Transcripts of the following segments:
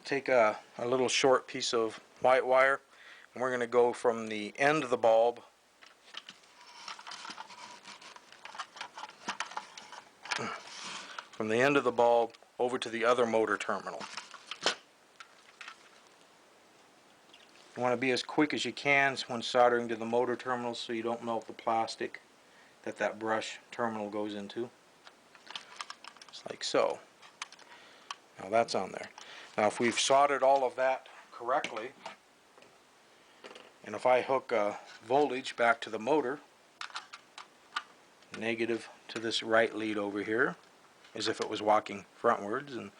take a little short piece of white wire, and we're going to go from the end of the bulb over to the other motor terminal. You want to be as quick as you can when soldering to the motor terminal so you don't melt the plastic that brush terminal goes into. Just like so. Now that's on there. Now if we've soldered all of that correctly, and if I hook a voltage back to the motor, negative to this right lead over here, as if it was walking frontwards, and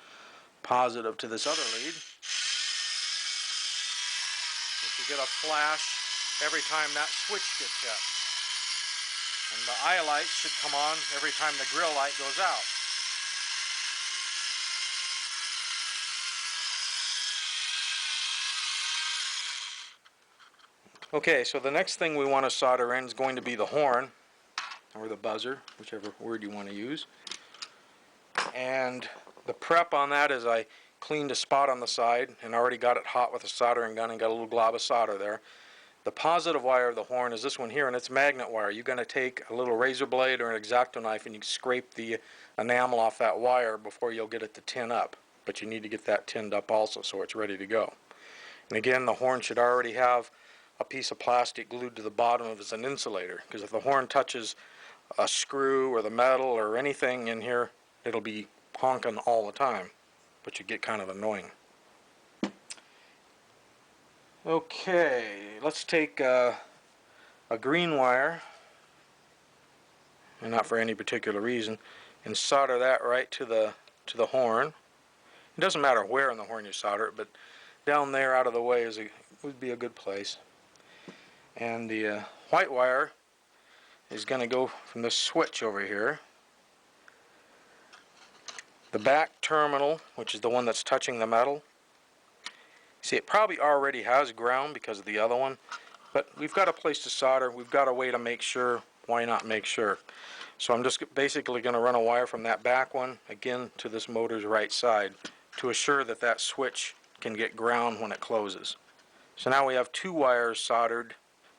positive to this other lead, you get a flash every time that switch gets hit. And the eye light should come on every time the grill light goes out. Okay, so the next thing we want to solder in is going to be the horn, or the buzzer, whichever word you want to use. And the prep on that is I cleaned a spot on the side and already got it hot with a soldering gun and got a little glob of solder there. The positive wire of the horn is this one here, and it's magnet wire. You're going to take a little razor blade or an X-Acto knife and you scrape the enamel off that wire before you'll get it to tin up. But you need to get that tinned up also so it's ready to go. And again, the horn should already have a piece of plastic glued to the bottom of it as an insulator, because if the horn touches a screw or the metal or anything in here, it'll be honking all the time, but you get kind of annoying. Okay, let's take a green wire, and not for any particular reason, and solder that right to the horn. It doesn't matter where in the horn you solder it, but down there out of the way would be a good place. And the white wire is going to go from this switch over here. The back terminal, which is the one that's touching the metal. See, it probably already has ground because of the other one, but we've got a place to solder. We've got a way to make sure. Why not make sure? So I'm just basically going to run a wire from that back one, again, to this motor's right side to assure that that switch can get ground when it closes. So now we have two wires soldered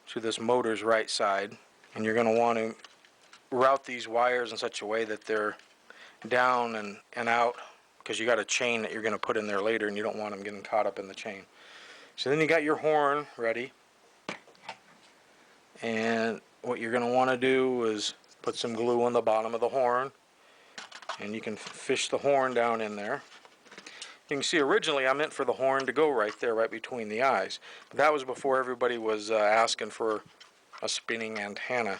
to this motor's right side, and you're going to want to route these wires in such a way that they're down and out, because you got a chain that you're going to put in there later and you don't want them getting caught up in the chain. So then you got your horn ready, and what you're going to want to do is put some glue on the bottom of the horn, and you can fish the horn down in there. You can see originally I meant for the horn to go right there, right between the eyes, but that was before everybody was asking for a spinning antenna.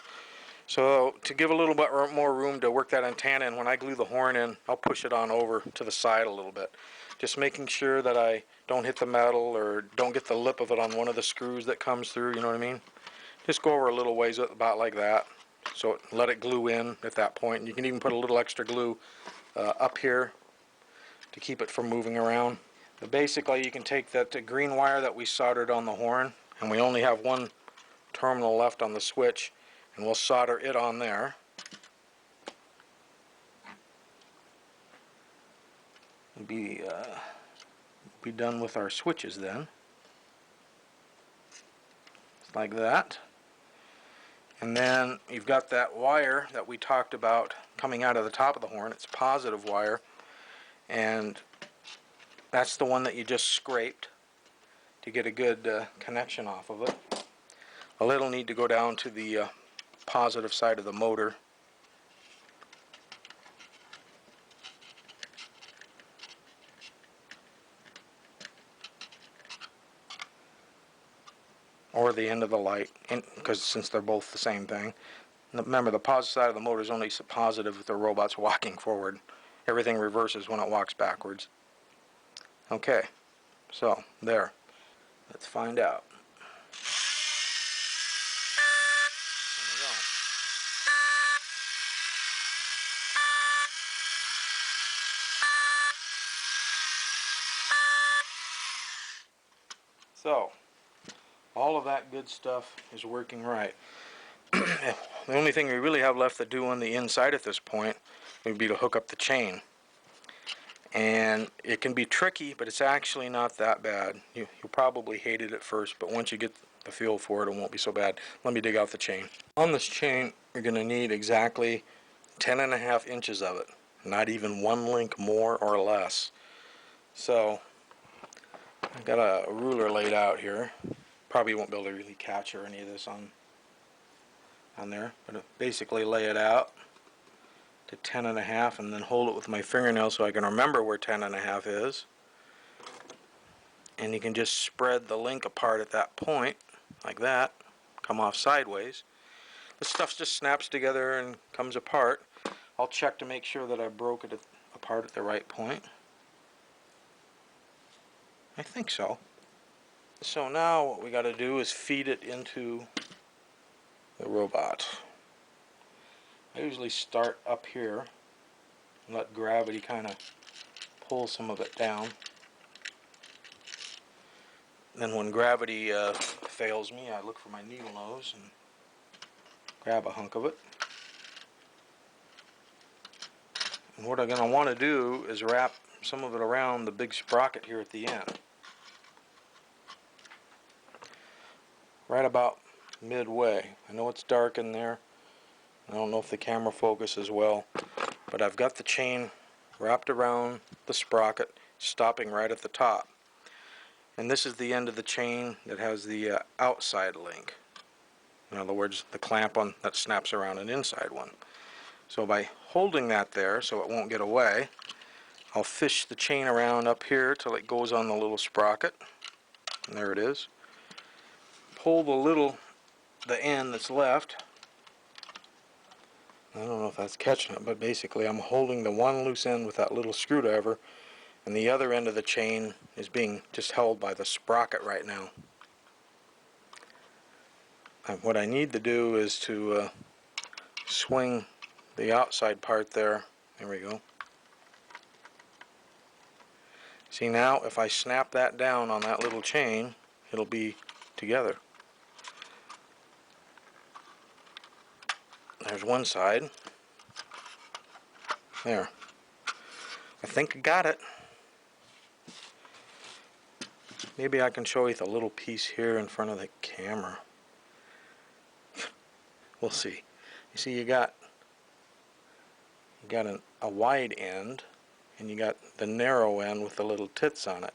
So to give a little bit more room to work that antenna in, when I glue the horn in, I'll push it on over to the side a little bit. Just making sure that I don't hit the metal or don't get the lip of it on one of the screws that comes through, you know what I mean? Just go over a little ways, about like that. So let it glue in at that point. And you can even put a little extra glue up here to keep it from moving around. But basically you can take that green wire that we soldered on the horn, and we only have one terminal left on the switch, and we'll solder it on there. We'll be done with our switches then. Just like that. And then you've got that wire that we talked about coming out of the top of the horn. It's positive wire, and that's the one that you just scraped to get a good connection off of it. A little need to go down to the positive side of the motor. Or the end of the light, because since they're both the same thing. Remember, the positive side of the motor is only positive if the robot's walking forward. Everything reverses when it walks backwards. Okay, so there. Let's find out. There we go. So, all of that good stuff is working right. The only thing we really have left to do on the inside at this point would be to hook up the chain. And it can be tricky, but it's actually not that bad. You'll probably hate it at first, but once you get the feel for it, it won't be so bad. Let me dig out the chain. On this chain, you're going to need exactly 10.5 inches of it, not even one link more or less. So I've got a ruler laid out here. Probably won't be able to really capture any of this on there, but basically lay it out to 10.5 and then hold it with my fingernail so I can remember where 10.5 is. And you can just spread the link apart at that point, like that, come off sideways. The stuff just snaps together and comes apart. I'll check to make sure that I broke it apart at the right point. I think so. So now what we got to do is feed it into the robot. I usually start up here and let gravity kind of pull some of it down. Then when gravity fails me, I look for my needle nose and grab a hunk of it. And what I'm going to want to do is wrap some of it around the big sprocket here at the end. Right about midway. I know it's dark in there. I don't know if the camera focuses well, but I've got the chain wrapped around the sprocket, stopping right at the top. And this is the end of the chain that has the outside link. In other words, the clamp on that snaps around an inside one. So by holding that there so it won't get away, I'll fish the chain around up here till it goes on the little sprocket. And there it is. Pull the end that's left. I don't know if that's catching it, but basically I'm holding the one loose end with that little screwdriver, and the other end of the chain is being just held by the sprocket right now. And what I need to do is to swing the outside part there. There we go. See, now if I snap that down on that little chain, it'll be together. There's one side. There. I think I got it. Maybe I can show you the little piece here in front of the camera. We'll see. You see, you got a wide end, and you got the narrow end with the little tits on it.